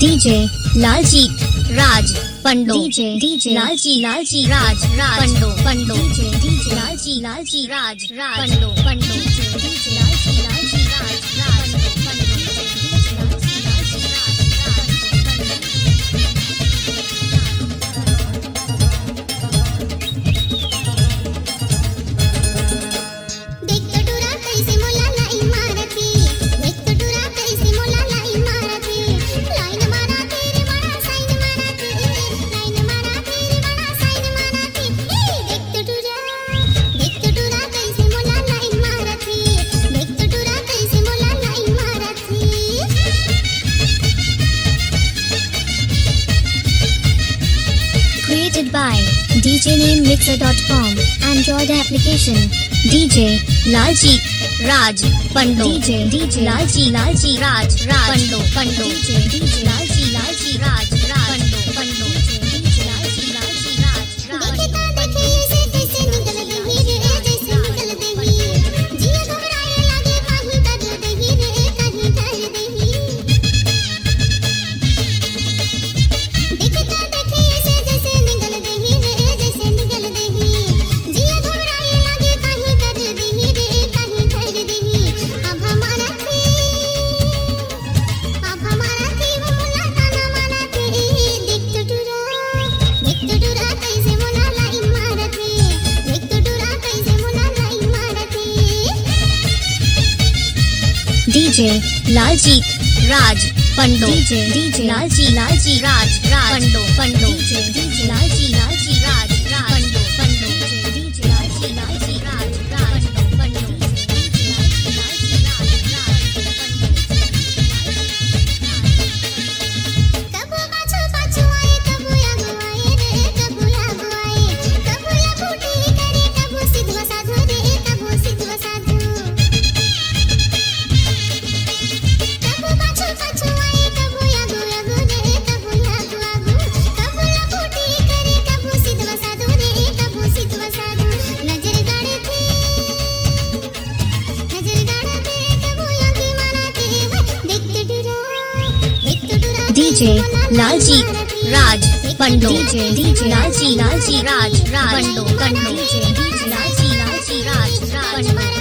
DJ Laljeet राज पंडो DJ Lalji राज पंडो DJ Lalji राज पंडो DJ Lalji Raj Created by DJNameMixer.com. Android application. DJ Laljit Raj Pando. DJ Lalji Raj Pando. DJ Lalji Raj Pando. DJ Lalji Raj DJ Laljit Raj Pando. DJ Lalji Raj Pando. DJ Lalji Raj Pando. DJ Lalji Raj Pando. DJ Laljit Raj Pando. DJ Lalji Raj Pando. DJ Lalji Raj Pando.